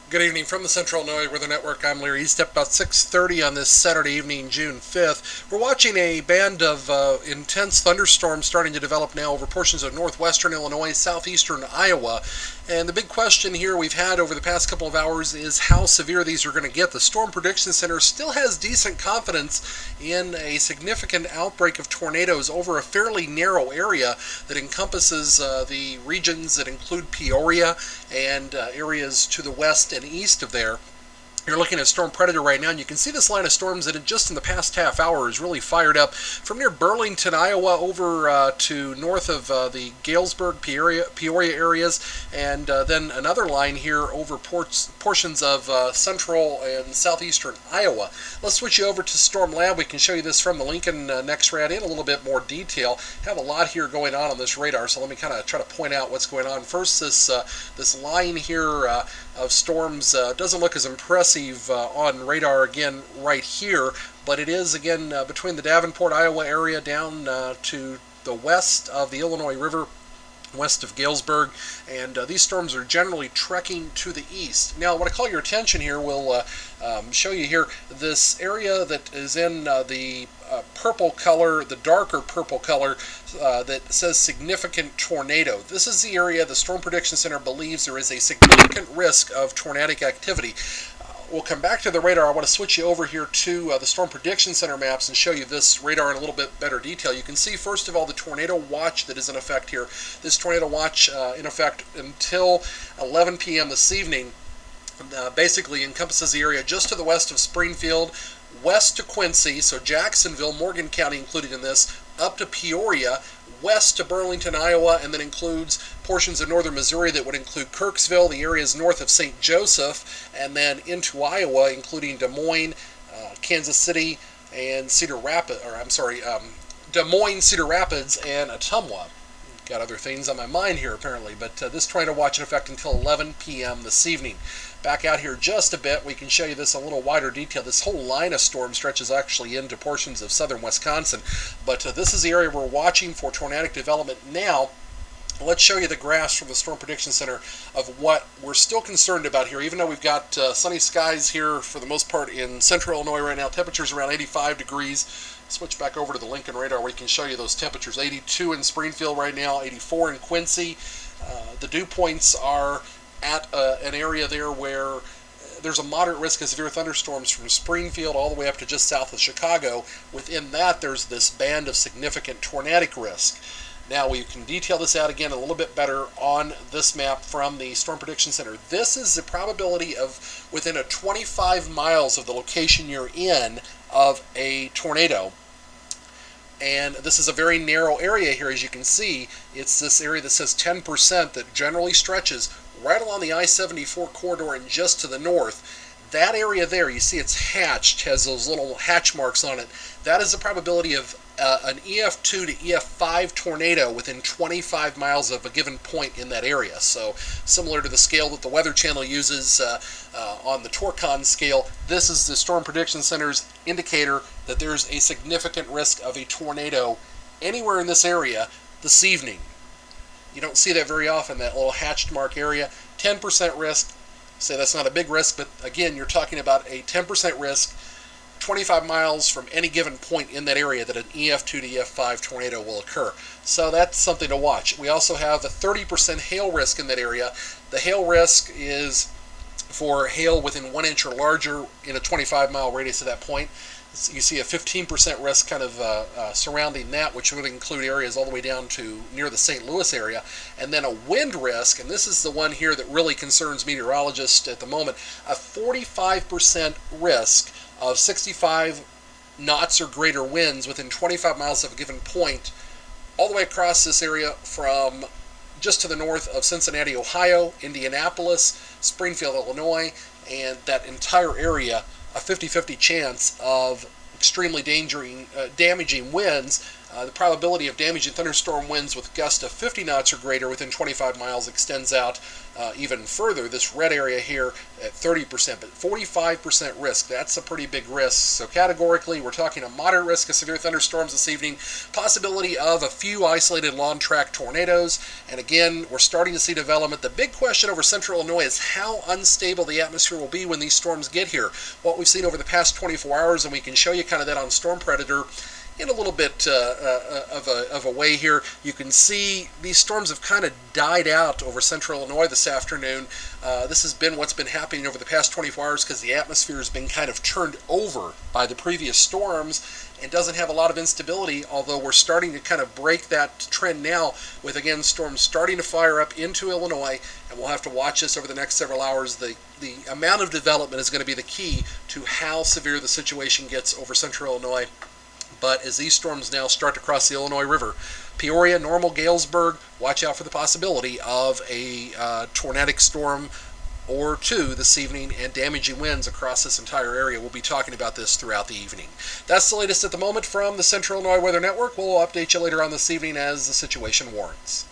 Good evening from the Central Illinois Weather Network. I'm Larry Eastep. About 6:30 on this Saturday evening, June 5th. We're watching a band of intense thunderstorms starting to develop now over portions of northwestern Illinois, southeastern Iowa. And the big question here we've had over the past couple of hours is how severe these are going to get. The Storm Prediction Center still has decent confidence in a significant outbreak of tornadoes over a fairly narrow area that encompasses the regions that include Peoria and areas to the west and east of there. You're looking at Storm Predator right now, and you can see this line of storms that just in the past half hour has really fired up from near Burlington, Iowa, over to north of the Galesburg, Peoria areas, and then another line here over portions of central and southeastern Iowa. Let's switch you over to Storm Lab. We can show you this from the Lincoln NextRad in a little bit more detail. Have a lot here going on this radar, so let me kind of try to point out what's going on. First, this line here of storms doesn't look as impressive on radar again right here, but it is again between the Davenport, Iowa area down to the west of the Illinois River, west of Galesburg, and these storms are generally trekking to the east. Now, what I call your attention here will show you here this area that is in the purple color, the darker purple color that says significant tornado. This is the area the Storm Prediction Center believes there is a significant risk of tornadic activity. We'll come back to the radar. I want to switch you over here to the Storm Prediction Center maps and show you this radar in a little bit better detail. You can see, first of all, the tornado watch that is in effect here. This tornado watch in effect until 11 p.m. this evening basically encompasses the area just to the west of Springfield, west to Quincy, so Jacksonville, Morgan County included in this, up to Peoria, west to Burlington, Iowa, and then includes portions of northern Missouri that would include Kirksville, the areas north of St. Joseph, and then into Iowa, including Des Moines, Kansas City, and Des Moines, Cedar Rapids, and Ottumwa. Got other things on my mind here apparently, but this tornado watch in effect until 11 p.m. this evening. Back out here just a bit, we can show you this in a little wider detail. This whole line of storm stretches actually into portions of southern Wisconsin, but this is the area we're watching for tornadic development now. Let's show you the graphs from the Storm Prediction Center of what we're still concerned about here. Even though we've got sunny skies here for the most part in central Illinois right now, temperatures around 85 degrees. Switch back over to the Lincoln radar where we can show you those temperatures. 82 in Springfield right now, 84 in Quincy. The dew points are at an area there where there's a moderate risk of severe thunderstorms from Springfield all the way up to just south of Chicago. Within that, there's this band of significant tornadic risk. Now, we can detail this out again a little bit better on this map from the Storm Prediction Center. This is the probability of within a 25 miles of the location you're in of a tornado. And this is a very narrow area here, as you can see. It's this area that says 10% that generally stretches right along the I-74 corridor and just to the north. That area there, you see it's hatched, has those little hatch marks on it. That is the probability of an EF2 to EF5 tornado within 25 miles of a given point in that area. So similar to the scale that the Weather Channel uses on the Torcon scale, this is the Storm Prediction Center's indicator that there's a significant risk of a tornado anywhere in this area this evening. You don't see that very often, that little hatched mark area. 10% risk. Say that's not a big risk, but again, you're talking about a 10% risk 25 miles from any given point in that area that an EF2 to EF5 tornado will occur. So that's something to watch. We also have a 30% hail risk in that area. The hail risk is for hail within 1 inch or larger in a 25-mile radius of that point. You see a 15% risk kind of surrounding that, which would include areas all the way down to near the St. Louis area. And then a wind risk, and this is the one here that really concerns meteorologists at the moment, a 45% risk of 65 knots or greater winds within 25 miles of a given point, all the way across this area from just to the north of Cincinnati, Ohio, Indianapolis, Springfield, Illinois, and that entire area, a 50-50 chance of extremely damaging winds The probability of damaging thunderstorm winds with gusts of 50 knots or greater within 25 miles extends out even further. This red area here at 30%, but 45% risk. That's a pretty big risk. So categorically, we're talking a moderate risk of severe thunderstorms this evening. Possibility of a few isolated long track tornadoes. And again, we're starting to see development. The big question over central Illinois is how unstable the atmosphere will be when these storms get here. What we've seen over the past 24 hours, and we can show you kind of that on Storm Predator in a little bit of a way here. You can see these storms have kind of died out over central Illinois this afternoon. This has been what's been happening over the past 24 hours because the atmosphere has been kind of turned over by the previous storms and doesn't have a lot of instability, although we're starting to kind of break that trend now with, again, storms starting to fire up into Illinois, and we'll have to watch this over the next several hours. The amount of development is going to be the key to how severe the situation gets over central Illinois. But as these storms now start to cross the Illinois River, Peoria, Normal, Galesburg, watch out for the possibility of a tornadic storm or two this evening and damaging winds across this entire area. We'll be talking about this throughout the evening. That's the latest at the moment from the Central Illinois Weather Network. We'll update you later on this evening as the situation warrants.